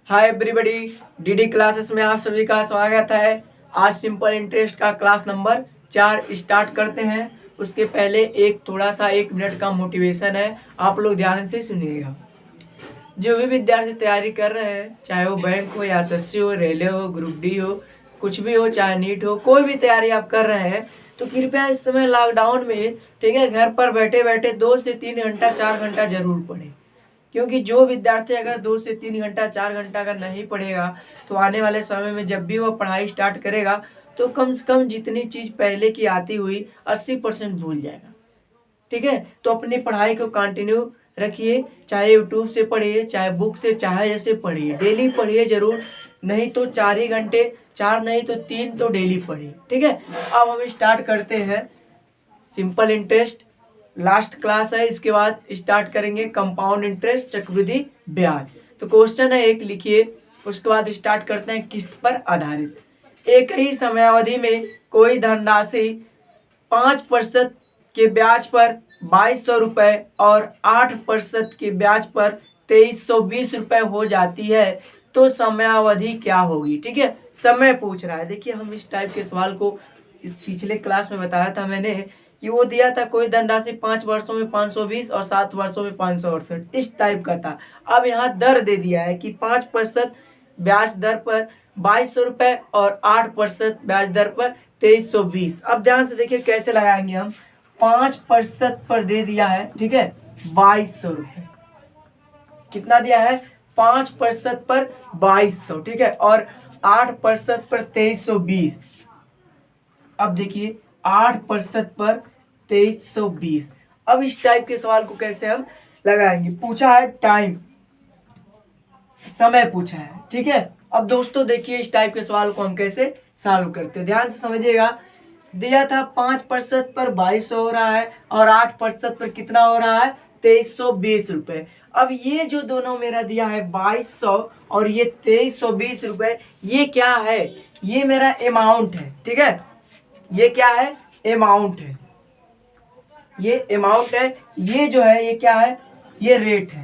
Hi everybody, DD classes में आप सभी का स्वागत है। आज सिंपल इंटरेस्ट का क्लास नंबर 4 स्टार्ट करते हैं। उसके पहले एक थोड़ा सा 1 मिनट का मोटिवेशन है, आप लोग ध्यान से सुनिएगा। जो भी विद्यार्थी तैयारी कर रहे हैं, चाहे वो बैंक हो या एसएससी हो, रेलवे हो, ग्रुप डी हो, कुछ भी हो, चाहे नीट हो, कोई भी तैयारी आप कर रहे हैं तो कृपया इस समय लॉकडाउन में, ठीक है, घर पर बैठे बैठे 2 से 3 घंटा 4 घंटा जरूर पढ़ें। क्योंकि जो विद्यार्थी अगर 2 से 3 घंटा 4 घंटा अगर नहीं पढ़ेगा तो आने वाले समय में जब भी वो पढ़ाई स्टार्ट करेगा तो कम से कम जितनी चीज़ पहले की आती हुई 80% भूल जाएगा। ठीक है, तो अपनी पढ़ाई को कंटिन्यू रखिए, चाहे यूट्यूब से पढ़िए, चाहे बुक से, चाहे जैसे पढ़िए, डेली पढ़िए जरूर। नहीं तो 4 ही घंटे, 4 नहीं तो 3 तो डेली पढ़िए। ठीक है, अब हम स्टार्ट करते हैं सिंपल इंटरेस्ट। लास्ट क्लास है, इसके बाद स्टार्ट करेंगे कंपाउंड इंटरेस्ट, चक्रवृद्धि ब्याज। तो क्वेश्चन है एक लिखिए, उसके बाद स्टार्ट करते हैं किस्त पर आधारित। एक ही समयावधि में कोई धनराशि 5% के ब्याज पर 2200 रुपये और 8% के ब्याज पर 2320 रुपये हो जाती है तो समयावधि क्या होगी। ठीक है, समय पूछ रहा है। देखिए, हम इस टाइप के सवाल को पिछले क्लास में बताया था मैंने कि वो दिया था कोई धनराशि 5 वर्षों में 520 और 7 वर्षों में 568, इस टाइप का था। अब यहाँ दर दे दिया है कि 5% ब्याज दर पर 2200 रुपये और 8% ब्याज दर पर 2320। अब ध्यान से देखिए कैसे लगाएंगे हम। 5% पर दे दिया है, ठीक है, 2200 रुपये। कितना दिया है? 5% पर 2200, ठीक है, और 8% पर 2320। अब देखिए 8% पर 2320। अब इस टाइप के सवाल को कैसे हम लगाएंगे? पूछा है टाइम, समय पूछा है। ठीक है, अब दोस्तों देखिए इस टाइप के सवाल को हम कैसे सॉल्व करते हैं, ध्यान से समझिएगा। दिया था 5% पर 2200 हो रहा है और 8% पर कितना हो रहा है? 2320 रुपये। अब ये जो दोनों मेरा दिया है 2200 और ये 2320 रुपये, ये क्या है? ये मेरा अमाउंट है। ठीक है, ये क्या है? अमाउंट है। ये अमाउंट है, ये जो है ये क्या है? ये रेट है।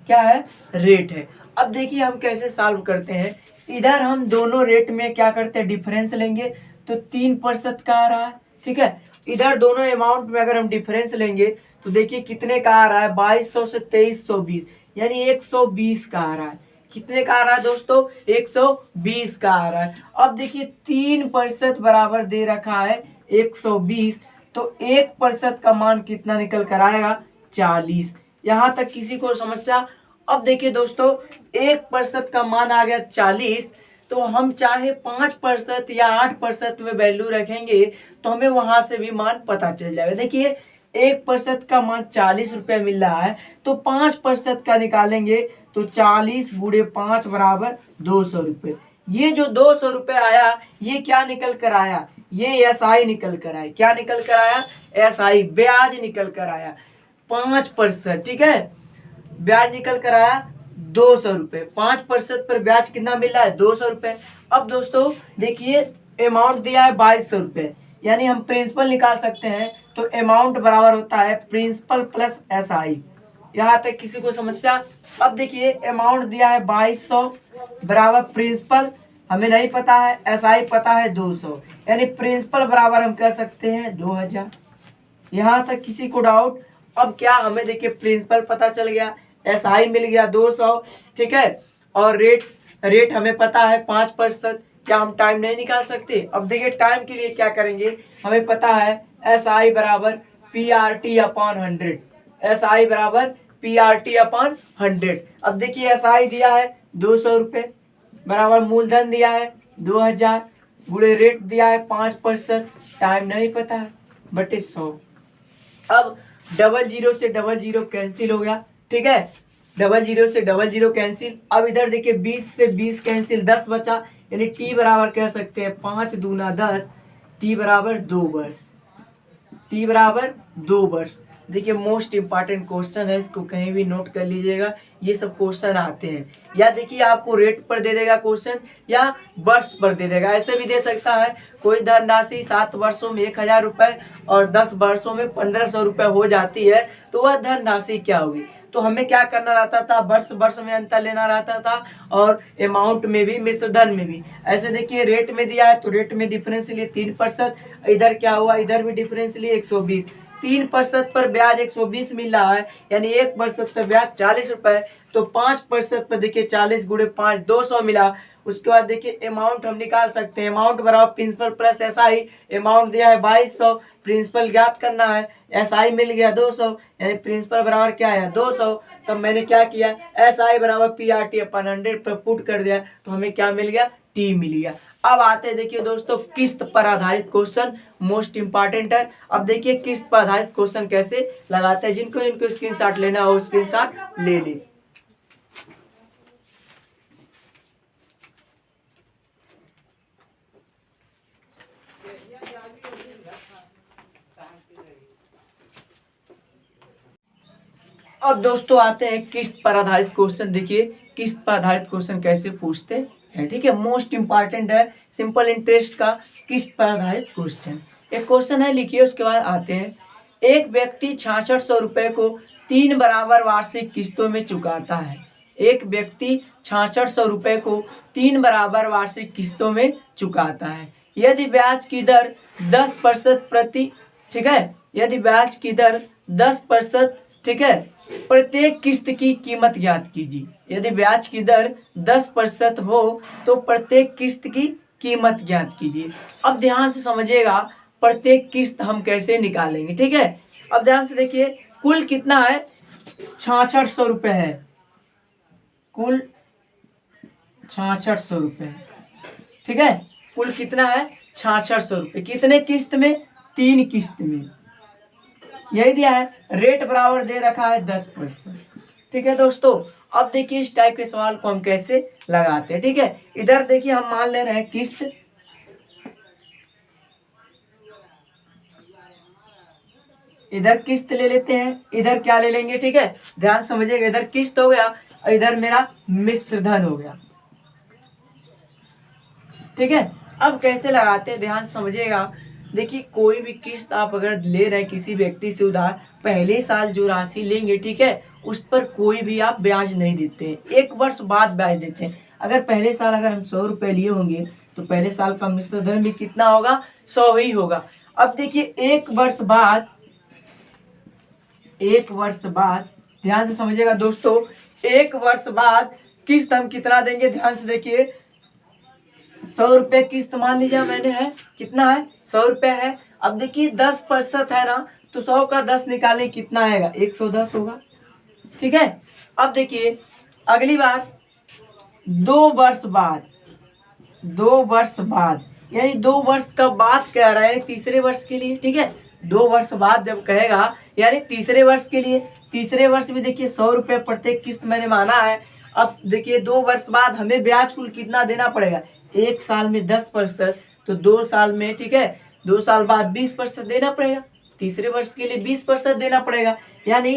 क्या है? रेट है। अब देखिए हम कैसे सॉल्व करते हैं। इधर हम दोनों रेट में क्या करते हैं? डिफरेंस लेंगे तो 3% का आ रहा है। ठीक है, इधर दोनों अमाउंट में अगर हम डिफरेंस लेंगे तो देखिए कितने का आ रहा है? 2200 से 2320, यानी 120 का आ रहा है। कितने का आ रहा है दोस्तों? 120 का आ रहा है। अब देखिए 3% बराबर दे रखा है 120, तो 1% का मान कितना निकल कर आएगा? 40। यहाँ तक किसी को समस्या? अब देखिए दोस्तों 1% का मान आ गया 40, तो हम चाहे 5% या 8% में वैल्यू रखेंगे तो हमें वहां से भी मान पता चल जाएगा। देखिए 1% का मान 40 रुपये मिल रहा है, तो 5% का निकालेंगे तो 40 गुणे 5 बराबर 200 रुपये। ये जो 200 रुपये आया, ये क्या निकल कर आया? ये एसआई निकल कर आया। क्या निकल कर आया? एसआई, ब्याज निकल कर आया 5%। ठीक है, ब्याज निकल कर आया 200 रुपये। 5% पर ब्याज कितना मिल रहा है? 200 रुपये। अब दोस्तों देखिए अमाउंट दिया है 2200 रुपये, यानी हम प्रिंसिपल निकाल सकते हैं। तो अमाउंट बराबर होता है प्रिंसिपल प्लस एसआई। यहाँ तक किसी को समस्या? अब देखिए अमाउंट दिया है 2200 बराबर प्रिंसिपल हमें नहीं पता है, एसआई पता है 200, यानी प्रिंसिपल बराबर हम कह सकते हैं 2000। यहाँ तक किसी को डाउट? अब क्या हमें देखिए प्रिंसिपल पता चल गया, एसआई मिल गया 200, ठीक है, और रेट हमें पता है 5%। क्या हम टाइम नहीं निकाल सकते? अब देखिए टाइम के लिए क्या करेंगे, हमें पता है एसआई बराबर पीआरटी अपॉन 100। एसआई बराबर पीआरटी अपॉन 100। अब देखिए एसआई दिया है 200 रुपये बराबर मूलधन दिया है 2000 गुणे रेट दिया है 5%, टाइम नहीं पता है, बटे 100। अब 00 से 00 कैंसिल हो गया। ठीक है, 00 से 00 कैंसिल। अब इधर देखिए 20 से 20 कैंसिल, 10 बचा, यानी टी बराबर कह सकते हैं 5 दूना 10, टी बराबर 2 वर्ष। टी बराबर 2 वर्ष। देखिए मोस्ट इंपॉर्टेंट क्वेश्चन है, इसको कहीं भी नोट कर लीजिएगा, ये सब क्वेश्चन आते हैं। या देखिए आपको रेट पर दे देगा क्वेश्चन या वर्ष पर दे देगा, ऐसे भी दे सकता है। कोई धनराशि 7 वर्षों में 1000 रुपये और 10 वर्षों में 1500 रुपये हो जाती है, तो वह धनराशि क्या होगी। तो हमें क्या करना रहता था, वर्ष वर्ष में अंतर लेना रहता था और अमाउंट में भी, मिश्र धन में भी। ऐसे देखिए रेट में दिया है तो रेट में डिफरेंस लिए 3%, इधर क्या हुआ, इधर भी डिफरेंस लिए 120। 3% पर ब्याज 120 मिल रहा है, यानी 1% पर ब्याज 40 रुपए। तो 5% पर देखिए 40 गुणे 5 200 मिला। उसके बाद देखिए अमाउंट हम निकाल सकते हैं, अमाउंट बराबर प्रिंसिपल प्लस एसआई। अमाउंट दिया है 2200, प्रिंसिपल ज्ञात करना है, एसआई मिल गया 200, यानी प्रिंसिपल बराबर क्या है 200। तब मैंने क्या किया, एसआई बराबर पीआरटी अपन 100 पर पुट कर दिया, तो हमें क्या मिल गया, टी मिल गया। अब आते हैं देखिए दोस्तों किस्त पर आधारित क्वेश्चन, मोस्ट इंपॉर्टेंट है। अब देखिए किस्त पर आधारित क्वेश्चन कैसे लगाते हैं, जिनको इनको स्क्रीनशॉट लेना हो स्क्रीनशॉट ले ली। अब दोस्तों आते हैं किस्त पर आधारित क्वेश्चन। देखिए किस्त पर आधारित क्वेश्चन कैसे पूछते हैं, ठीक है, मोस्ट इंपॉर्टेंट है सिंपल इंटरेस्ट का किस्त पर आधारित क्वेश्चन। एक क्वेश्चन है, लिखिए, उसके बाद आते हैं। एक व्यक्ति 6600 रुपये को 3 बराबर वार्षिक किस्तों में चुकाता है। एक व्यक्ति 6600 रुपये को 3 बराबर वार्षिक किस्तों में चुकाता है। यदि ब्याज की दर 10% प्रति, ठीक है, यदि ब्याज की दर 10%, ठीक है, प्रत्येक किस्त की कीमत ज्ञात कीजिए। यदि ब्याज की दर 10% हो तो प्रत्येक किस्त की कीमत ज्ञात कीजिए। अब ध्यान से समझिएगा प्रत्येक किस्त हम कैसे निकालेंगे, ठीक है। अब ध्यान से देखिए कुल कितना है, 6600 रुपये है, कुल 6600 रुपये, ठीक है, कुल कितना है 6600 रुपये। कितने किस्त में, 3 किस्त में, यही दिया है। रेट बराबर दे रखा है 10%, ठीक है दोस्तों। अब देखिए इस टाइप के सवाल को हम कैसे लगाते हैं, ठीक है। इधर देखिए हम मान ले रहे हैं किस्त, इधर किस्त ले लेते हैं, इधर क्या ले लेंगे, ठीक है, ध्यान समझिएगा। इधर किस्त हो गया और इधर मेरा मिश्र धन हो गया, ठीक है। अब कैसे लगाते हैं, ध्यान समझिएगा। देखिए कोई भी किस्त आप अगर ले रहे हैं किसी व्यक्ति से उधार, पहले साल जो राशि लेंगे, ठीक है, उस पर कोई भी आप ब्याज नहीं देते हैं, 1 वर्ष बाद ब्याज देते हैं। अगर पहले साल अगर हम 100 रुपये लिए होंगे तो पहले साल का मिश्र धन भी कितना होगा, 100 ही होगा। अब देखिए 1 वर्ष बाद, 1 वर्ष बाद, ध्यान से समझिएगा दोस्तों, 1 वर्ष बाद किस्त हम कितना देंगे, ध्यान से देखिए। 100 रुपये किस्त मान लीजिए मैंने है, कितना है 100 रुपये है। अब देखिए 10% है ना, तो 100 का 10 निकालें कितना आएगा, 110 होगा, ठीक है। अब देखिए अगली बार 2 वर्ष बाद, 2 वर्ष बाद, यानी 2 वर्ष का बाद कह रहा है, तीसरे वर्ष के लिए, ठीक है। 2 वर्ष बाद जब कहेगा यानी तीसरे वर्ष के लिए, तीसरे वर्ष में देखिए 100 रुपये प्रत्येक किस्त मैंने माना है। अब देखिए 2 वर्ष बाद हमें ब्याज कुल कितना देना पड़ेगा, 1 साल में 10%, तो 2 साल में, ठीक है, 2 साल बाद 20% देना पड़ेगा, तीसरे वर्ष के लिए 20% देना पड़ेगा, यानी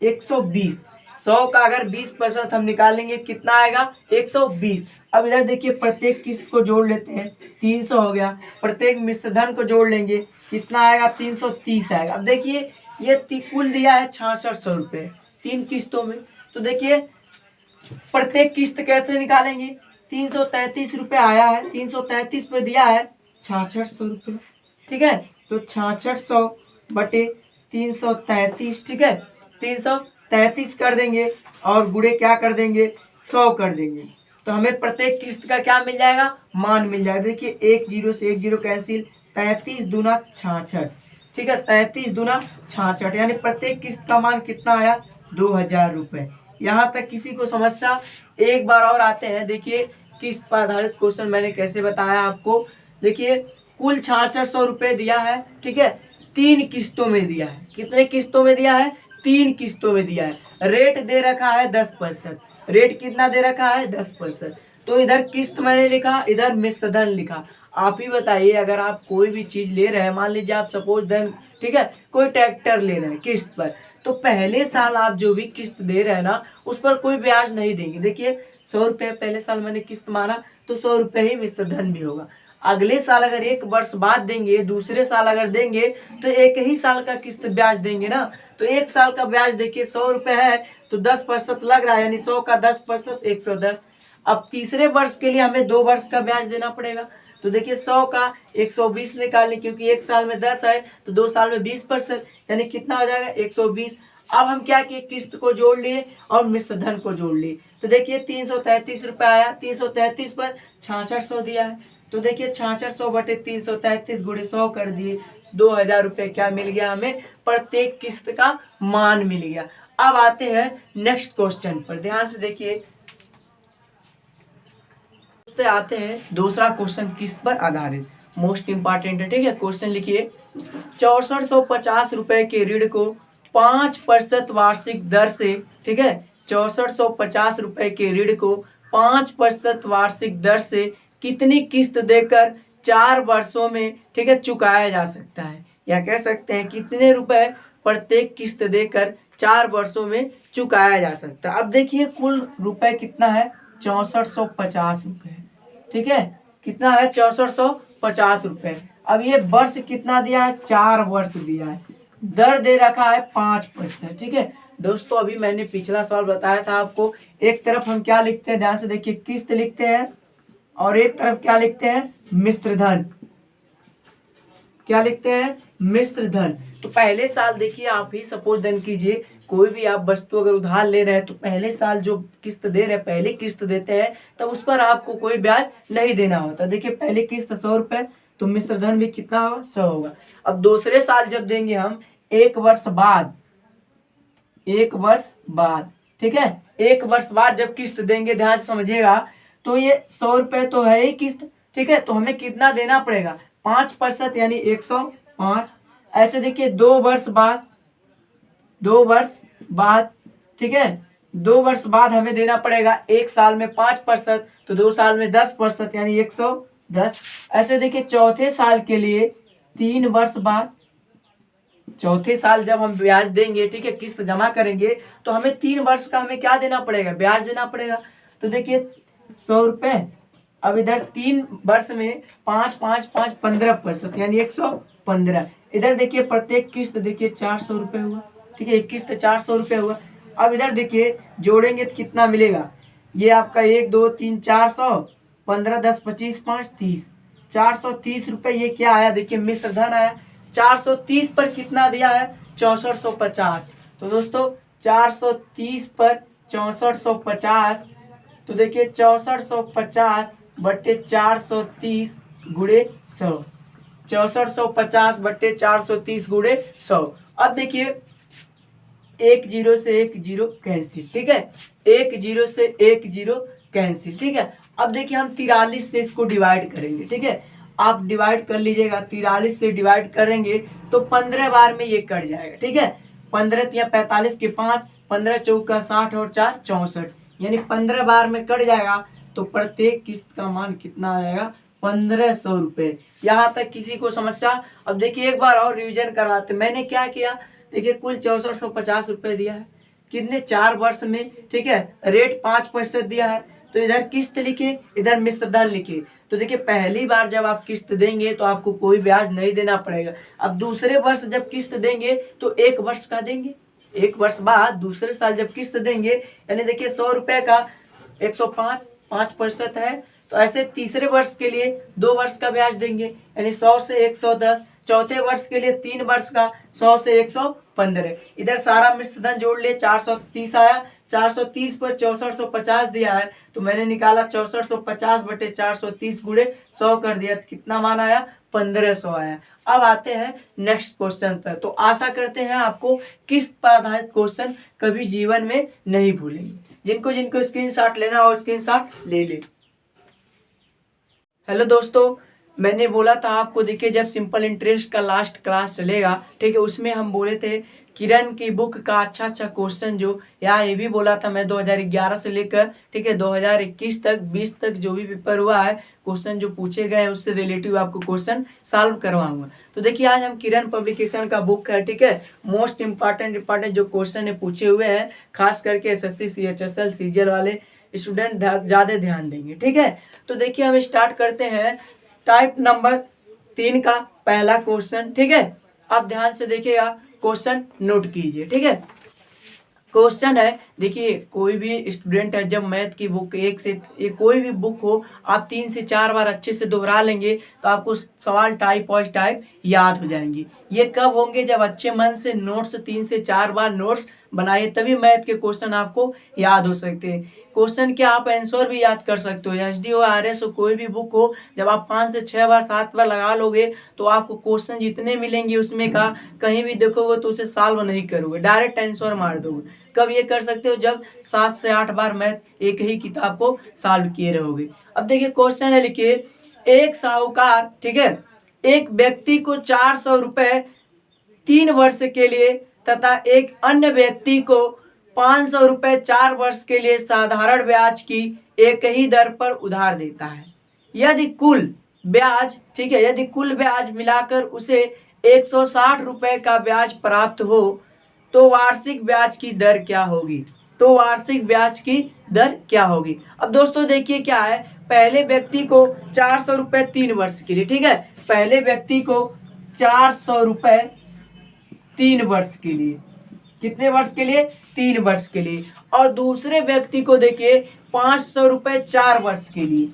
120। 100 का अगर 20% हम निकालेंगे कितना आएगा, 120। अब इधर देखिए प्रत्येक किस्त को जोड़ लेते हैं, 300 हो गया। प्रत्येक मिश्र धन को जोड़ लेंगे कितना आएगा, 330 आएगा। अब देखिए ये कुल दिया है 6600 रुपये 3 किस्तों में, तो देखिए प्रत्येक किस्त कैसे निकालेंगे, 333 रुपये आया है, 333 पे दिया है 6600 रुपये, ठीक है। तो 6600 बटे 333, ठीक है, 333 कर देंगे और गुणे क्या कर देंगे, 100 कर देंगे, तो हमें प्रत्येक किस्त का क्या मिल जाएगा, मान मिल जाएगा। देखिए 1 0 से 1 0 कैंसिल, 33 दूना 66, ठीक है, 33 दूना 66, यानी प्रत्येक किस्त का मान कितना आया, 2000 रुपये। यहाँ तक किसी को समस्या, एक बार और आते हैं। देखिए किस्त पर आधारित क्वेश्चन मैंने कैसे बताया आपको। देखिए कुल 6600 रुपये दिया है, ठीक है, 3 किस्तों में दिया है। कितने किस्तों में दिया है, 3 किस्तों में दिया है। रेट दे रखा है 10%, रेट कितना दे रखा है 10%। तो इधर किस्त मैंने लिखा, इधर मिश्र धन लिखा। आप ही बताइए, अगर आप कोई भी चीज़ ले रहे हैं, मान लीजिए आप सपोज देन, ठीक है, कोई ट्रैक्टर ले रहे हैं किस्त पर, तो पहले साल आप जो भी किस्त दे रहे हैं ना, उस पर कोई ब्याज नहीं देंगे। देखिए 100 रुपये पहले साल मैंने किस्त माना, तो 100 रुपये ही मिश्र धन भी होगा। अगले साल अगर 1 वर्ष बाद देंगे, दूसरे साल अगर देंगे, तो एक ही साल का किस्त ब्याज देंगे ना। तो एक साल का ब्याज देखिए 100 रुपये है, तो 10% लग रहा है, यानी 100 का 10% 110। अब तीसरे वर्ष के लिए हमें 2 वर्ष का ब्याज देना पड़ेगा। तो देखिए 100 का 120 निकालें, क्योंकि एक साल में 10 है, तो 2 साल में 20%, यानी कितना हो जाएगा 120। अब हम क्या किए, किस्त को जोड़ लिए और मिश्र धन को जोड़ लिए। तो देखिए 333 रुपये आया, 333 पर 6600 दिया है। तो देखिए 6600 बटे 333 गुणे 100 कर दिए, 2000 रुपये क्या मिल गया हमें, प्रत्येक किस्त का मान मिल गया। अब आते हैं नेक्स्ट क्वेश्चन पर, ध्यान से देखिए। आते हैं दूसरा क्वेश्चन किस्त पर आधारित, मोस्ट इंपॉर्टेंट है, ठीक है। क्वेश्चन लिखिए, 6450 रुपए के ऋण को 5% वार्षिक दर से, ठीक है, 6450 रुपए के ऋण को 5% वार्षिक दर से कितनी किस्त देकर 4 वर्षों में, ठीक है, चुकाया जा सकता है। या कह सकते हैं कितने रुपए प्रत्येक किस्त देकर 4 वर्षों में चुकाया जा सकता है। अब देखिए कुल रुपए कितना है, 6450 रुपये, ठीक है, कितना है 6450 रुपये। अब ये वर्ष कितना दिया है, 4 वर्ष दिया है, दर दे रखा है 5%, ठीक है। दोस्तों अभी मैंने पिछला सवाल बताया था आपको, एक तरफ हम क्या लिखते हैं, ध्यान से देखिए, किस्त लिखते हैं, और एक तरफ क्या लिखते हैं, मिश्र धन। क्या लिखते हैं, मिश्र धन। तो पहले साल देखिए, आप ही सपोज धन कीजिए, कोई भी आप वस्तु अगर उधार ले रहे हैं, तो पहले साल जो किस्त दे रहे हैं, पहले किस्त देते हैं, तब उस पर आपको कोई ब्याज नहीं देना होता। देखिए पहले किस्त 100 रुपये, तो मिश्र धन भी कितना होगा, 100 होगा। अब दूसरे साल जब देंगे हम 1 वर्ष बाद, 1 वर्ष बाद, ठीक है, 1 वर्ष बाद जब किस्त देंगे, ध्यान से समझिएगा, तो ये 100 रुपये तो है ही किस्त, ठीक है, तो हमें कितना देना पड़ेगा, 5% यानी 105। ऐसे देखिए 2 वर्ष बाद, 2 वर्ष बाद, ठीक है, 2 वर्ष बाद हमें देना पड़ेगा, एक साल में 5%, तो 2 साल में 10% यानी 110। ऐसे देखिए चौथे साल के लिए 3 वर्ष बाद, चौथे साल जब हम ब्याज देंगे, ठीक है, किस्त जमा करेंगे, तो हमें 3 वर्ष का हमें क्या देना पड़ेगा, ब्याज देना पड़ेगा। तो देखिए 100 रुपये, अब इधर 3 वर्ष में 5 5 5 15%, यानी 115। इधर देखिए प्रत्येक किस्त देखिए 400 रुपये हुआ, ठीक है, एक किस्त 400 रुपये हुआ। अब इधर देखिए जोड़ेंगे तो कितना मिलेगा, ये आपका 1 2 3 400, 15 10 25 5 30, 430 रुपये ये क्या आया, देखिए मिश्र धन आया। 430 पर कितना दिया है, 6450। तो दोस्तों 430 पर 6450, तो देखिए 6450 बट्टे 430 गुणे 100, 6450 बट्टे 430 गुणे 100। अब देखिए 1 0 से 1 0 कैंसिल, ठीक है, 1 0 से 1 0 कैंसिल, ठीक है। अब देखिए हम 43 से इसको डिवाइड करेंगे, ठीक है, आप डिवाइड कर लीजिएगा, 43 से डिवाइड करेंगे तो 15 बार में ये कट जाएगा, ठीक है। 15 या 45 के 5, 15 चौका 60 और 4 64, यानी 15 बार में कट जाएगा। तो प्रत्येक किस्त का मान कितना आ जाएगा, 1500 रुपये। यहाँ तक किसी को समस्या? अब देखिए एक बार और रिवीजन करवाते। मैंने क्या किया, देखिए कुल 6450 रुपये दिया है, कितने 4 वर्ष में, ठीक है, रेट 5% दिया है। तो इधर किस्त लिखे, इधर मिश्र धन लिखे। तो देखिए पहली बार जब आप किस्त देंगे तो आपको कोई ब्याज नहीं देना पड़ेगा। अब दूसरे वर्ष जब किस्त देंगे तो 1 वर्ष का देंगे, 1 वर्ष बाद दूसरे साल जब किस्त देंगे, यानी देखिए 100 रुपये का 105, 5% है। तो ऐसे तीसरे वर्ष के लिए 2 वर्ष का ब्याज देंगे, यानी 100 से 110। चौथे वर्ष के लिए 3 वर्ष का 100 से 115। इधर सारा मिश्र धन जोड़ लिए, 430 आया। 430 पर 6450 दिया है, तो मैंने निकाला 6450 बटे 430 गुणे 100 कर दिया, तो कितना मान आया, 1500 आया। अब आते हैं नेक्स्ट क्वेश्चन पर। तो आशा करते हैं आपको किस्त पर आधारित क्वेश्चन कभी जीवन में नहीं भूलेंगे। जिनको जिनको स्क्रीनशॉट लेना हो स्क्रीनशॉट ले ले। हेलो दोस्तों, मैंने बोला था आपको, देखिए जब सिंपल इंटरेस्ट का लास्ट क्लास चलेगा, ठीक है, उसमें हम बोले थे किरण की बुक का अच्छा क्वेश्चन जो यहाँ ये भी बोला था मैं 2011 से लेकर ठीक है 2021 तक 20 तक जो भी पेपर हुआ है क्वेश्चन जो पूछे गए हैं उससे रिलेटिव आपको क्वेश्चन सॉल्व करवाऊंगा। तो देखिए आज हम किरण पब्लिकेशन का बुक है ठीक है, मोस्ट इंपॉर्टेंट जो क्वेश्चन है पूछे हुए हैं, खास करके SSC CHSL CGL वाले स्टूडेंट ज्यादा ध्यान देंगे ठीक है। तो देखिए हम स्टार्ट करते हैं टाइप नंबर 3 का पहला क्वेश्चन ठीक है। आप ध्यान से देखिएगा, क्वेश्चन नोट कीजिए ठीक है। क्वेश्चन है, देखिए कोई भी स्टूडेंट है जब मैथ की बुक कोई भी बुक हो आप 3 से 4 बार अच्छे से दोहरा लेंगे तो आपको सवाल टाइप और टाइप याद हो जाएंगे। ये कब होंगे? जब अच्छे मन से नोट्स 3 से 4 बार नोट्स बनाइए तभी मैथ के क्वेश्चन आपको याद हो सकते हैं। क्वेश्चन के आप आंसर भी याद कर सकते हो, SD हो RS हो कोई भी बुक हो, जब आप 5 से 6 बार 7 बार लगा लोगे तो आपको क्वेश्चन जितने मिलेंगे उसमें का कहीं भी देखोगे तो उसे सॉल्व नहीं करोगे, डायरेक्ट आंसर मार दोगे। कब ये कर सकते हो? जब 7 से 8 बार मैथ एक ही किताब को सॉल्व किए रहोगे। अब देखिए क्वेश्चन है, लिखिए एक साहूकार ठीक है एक व्यक्ति को 400 रुपए 3 वर्ष के लिए तथा एक अन्य व्यक्ति को 500 रुपए 4 वर्ष के लिए साधारण ब्याज की एक ही दर पर उधार देता है। यदि कुल ब्याज ठीक है, यदि कुल ब्याज मिलाकर उसे 160 रुपए का ब्याज प्राप्त हो तो वार्षिक ब्याज की दर क्या होगी? तो वार्षिक ब्याज की दर क्या होगी? अब दोस्तों देखिए क्या है, पहले व्यक्ति को 400 रुपए 3 वर्ष के लिए ठीक है, पहले व्यक्ति को 400 रुपए 3 वर्ष के लिए, कितने वर्ष के लिए? 3 वर्ष के लिए। और दूसरे व्यक्ति को देखिए 500 रुपए 4 वर्ष के लिए,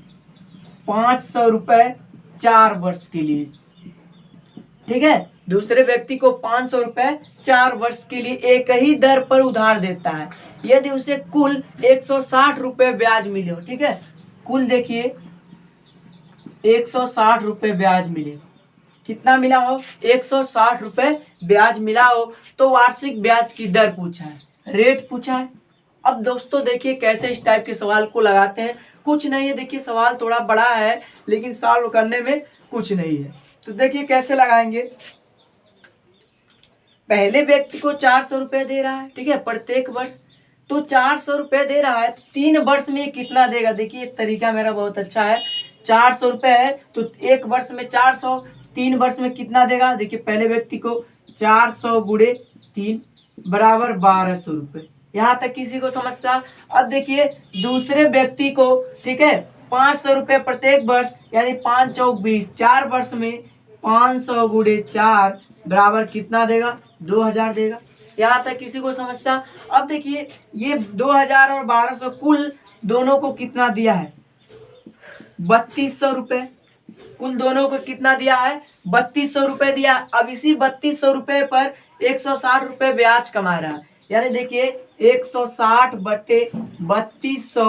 500 रुपए 4 वर्ष के लिए ठीक है। दूसरे व्यक्ति को 500 रुपए 4 वर्ष के लिए एक ही दर पर उधार देता है यदि उसे कुल 160 रुपए ब्याज मिले हो ठीक है। कुल देखिए 160 रुपए ब्याज मिले, कितना मिला हो? 160 रुपए ब्याज मिला हो तो वार्षिक ब्याज की दर पूछा है, रेट पूछा है। अब दोस्तों देखिए कैसे इस टाइप के सवाल को लगाते हैं, कुछ नहीं है, देखिए सवाल थोड़ा बड़ा है लेकिन सॉल्व करने में कुछ नहीं है। तो देखिए कैसे लगाएंगे, पहले व्यक्ति को 400 रुपए दे रहा है ठीक है प्रत्येक वर्ष, तो 400 रुपए दे रहा है 3 वर्ष में कितना देगा? देखिए एक तरीका मेरा बहुत अच्छा है, 400 रुपए है तो एक वर्ष में 400, 3 वर्ष में कितना देगा? देखिए पहले व्यक्ति को 400 गुणे 3 बराबर 1200 रुपए। यहाँ तक किसी को समस्या? अब देखिए दूसरे व्यक्ति को ठीक है 500 रुपए प्रत्येक वर्ष यानी 5 चौक 20, 4 वर्ष में 500 गुणे 4 बराबर कितना देगा? 2000 देगा। यहाँ तक किसी को समस्या? अब देखिए ये 2000 और 1200 कुल दोनों को कितना दिया है? 3200 रुपए। कुल दोनों को कितना दिया है? 3200 रुपए दिया। अब इसी 3200 रुपए पर 160 रुपए ब्याज कमा रहा है, यानी देखिए 160 बटे 3200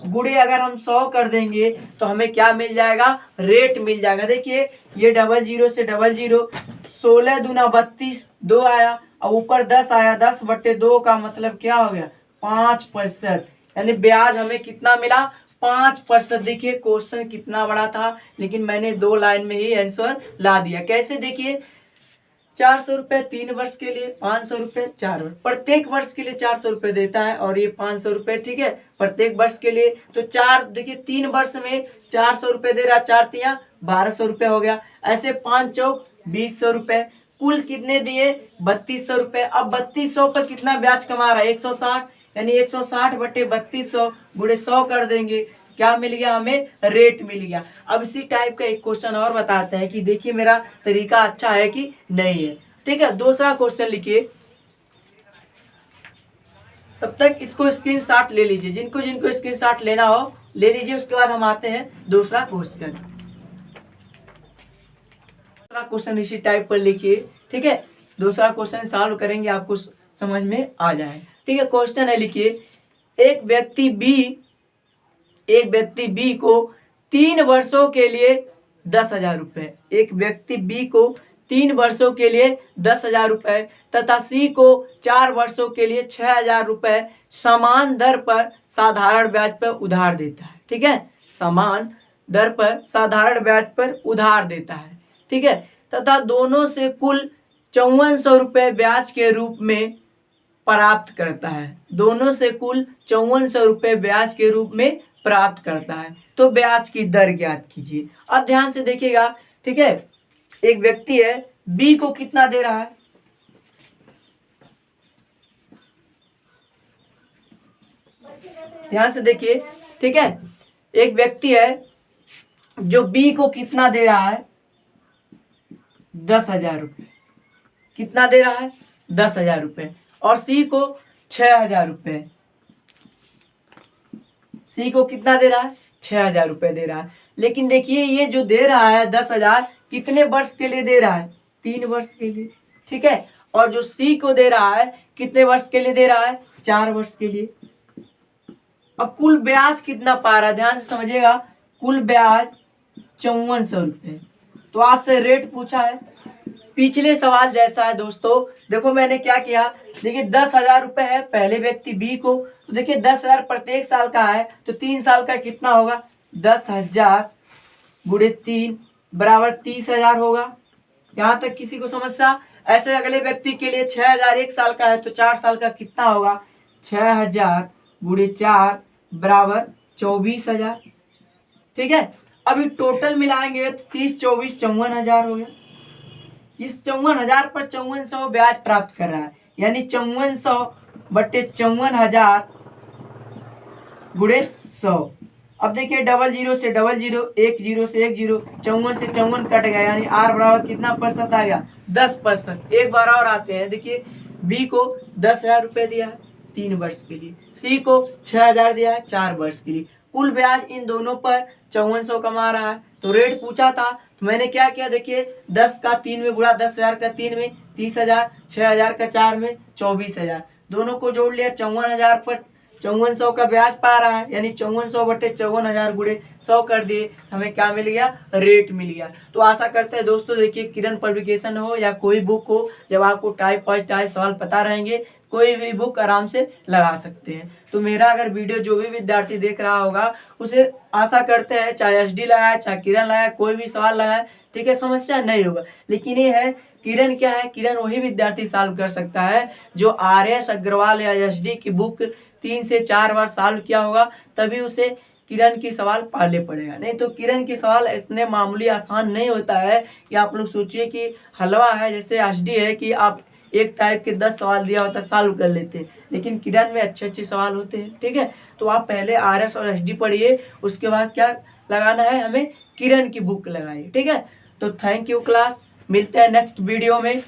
गुणे अगर हम 100 कर देंगे तो हमें क्या मिल जाएगा? रेट मिल जाएगा। देखिए ये 00 से 00, 16 दूना 32, 2 आया और ऊपर 10 आया, 10 बटे 2 का मतलब क्या हो गया? 5%, यानी ब्याज हमें कितना मिला? 5%। देखिए क्वेश्चन कितना बड़ा था लेकिन मैंने 2 लाइन में ही आंसर ला दिया। कैसे? देखिए 400 रुपए 3 वर्ष के लिए, 500 रुपए 4 वर्ष, प्रत्येक वर्ष के लिए 400 रुपए देता है और ये 500 रुपए ठीक है प्रत्येक वर्ष के लिए। तो 4 देखिए 3 वर्ष में 400 रुपए दे रहा, 4 तिया 1200 रुपए हो गया। ऐसे 5 चौक 2000 रुपए, कुल कितने दिए? 3200 रुपए। अब 3200 पर कितना ब्याज कमा रहा है? 160, यानी 160 बटे 3200 गुणे 100 कर देंगे, क्या मिल गया? हमें रेट मिल गया। अब इसी टाइप का एक क्वेश्चन और बताते हैं कि देखिए मेरा तरीका अच्छा है कि नहीं है ठीक है। दूसरा क्वेश्चन लिखिए, तब तक इसको स्क्रीनशॉट ले लीजिए, जिनको जिनको स्क्रीनशॉट लेना हो ले लीजिए। उसके बाद हम आते हैं दूसरा क्वेश्चन। दूसरा क्वेश्चन इसी टाइप पर लिखिए ठीक है, दूसरा क्वेश्चन सॉल्व करेंगे आपको समझ में आ जाए ठीक है। क्वेश्चन है, लिखिए एक व्यक्ति बी को 3 वर्षों के लिए 10,000 रुपए, एक व्यक्ति बी को 3 वर्षों के लिए 10,000 रुपए तथा सी को 4 वर्षों के लिए 6,000 रुपए समान दर पर साधारण ब्याज पर उधार देता है ठीक है। समान दर पर साधारण ब्याज पर उधार देता है ठीक है, तथा दोनों से कुल ₹5400 ब्याज के रूप में प्राप्त करता है। दोनों से कुल ₹5400 ब्याज के रूप में प्राप्त करता है। तो ब्याज की दर ज्ञात कीजिए। अब ध्यान से देखिएगा, ठीक है। एक व्यक्ति है, बी को कितना दे रहा है, ध्यान से देखिए, ठीक है। एक व्यक्ति है जो बी को कितना दे रहा है, 10,000 रुपये। कितना दे रहा है, 10,000 रुपये। और सी को 6,000 रुपये। सी को कितना दे रहा है, 6,000 रुपये दे रहा है। लेकिन देखिए ये जो दे रहा है 10,000 कितने वर्ष के लिए दे रहा है, 3 वर्ष के लिए, ठीक है। और जो सी को दे रहा है कितने वर्ष के लिए दे रहा है, 4 वर्ष के लिए। अब कुल ब्याज कितना पा रहा है, ध्यान से समझिएगा, कुल ब्याज 5400 रुपये। तो आपसे रेट पूछा है, पिछले सवाल जैसा है दोस्तों। देखो मैंने क्या किया, देखिए 10,000 रुपये है पहले व्यक्ति बी को, तो देखिए 10,000 प्रत्येक साल का है, तो 3 साल का कितना होगा, 10,000 गुणे 3 बराबर 30,000 होगा। यहाँ तक किसी को समस्या। ऐसे अगले व्यक्ति के लिए 6,000 1 साल का है, तो 4 साल का कितना होगा, 6,000 गुणे 4 बराबर 24,000, ठीक है। अभी टोटल मिलाएंगे तो 30 24 54,000 हो गया। इस 54,000 पर 5400 ब्याज प्राप्त कर रहा है, यानी 5400 बटे 54,000 गुणे 100। अब देखिए 00 से 00, 10 से 10, 54 से 54 कट गया, यानी आर बराबर कितना प्रतिशत आ गया, 10%। एक बार और आते हैं, देखिए बी को 10,000 रुपये दिया है 3 वर्ष के लिए, सी को 6,000 दिया है 4 वर्ष के लिए। कुल ब्याज इन दोनों पर 5400 कमा रहा है। तो रेट पूछा था, तो मैंने क्या किया, देखिए 10 का 3 में गुणा, 10,000 का 3 में 30,000, 6,000 का 4 में 24,000, दोनों को जोड़ लिया। 54,000 पर 5400 का ब्याज पा रहा है, यानी 5400 बटे 54,000 गुणे 100 कर दिए, हमें क्या मिल गया, रेट मिल गया। तो आशा करते हैं दोस्तों, देखिए किरण पब्लिकेशन हो या कोई बुक हो, जब आपको टाइप फर्स्ट टाइप सवाल पता रहेंगे, कोई भी बुक आराम से लगा सकते हैं। तो मेरा अगर वीडियो जो भी विद्यार्थी देख रहा होगा, उसे आशा करते हैं चाहे एसडी लगाए चाहे किरण लगाए, कोई भी सवाल लगाए, ठीक है, समस्या नहीं होगा। लेकिन ये है, किरण क्या है, किरण वही विद्यार्थी सॉल्व कर सकता है जो RS अग्रवाल या एसडी की बुक 3 से 4 बार सॉल्व किया होगा, तभी उसे किरण की सवाल पाले पड़ेगा। नहीं तो किरण की सवाल इतने मामूली आसान नहीं होता है कि आप लोग सोचिए कि हलवा है, जैसे एसडी है कि आप एक टाइप के 10 सवाल दिया होता है सॉल्व कर लेते हैं, लेकिन किरण में अच्छे अच्छे सवाल होते हैं, ठीक है। तो आप पहले RS और एसडी पढ़िए, उसके बाद क्या लगाना है, हमें किरण की बुक लगाइए, ठीक है। तो थैंक यू क्लास, मिलते हैं नेक्स्ट वीडियो में।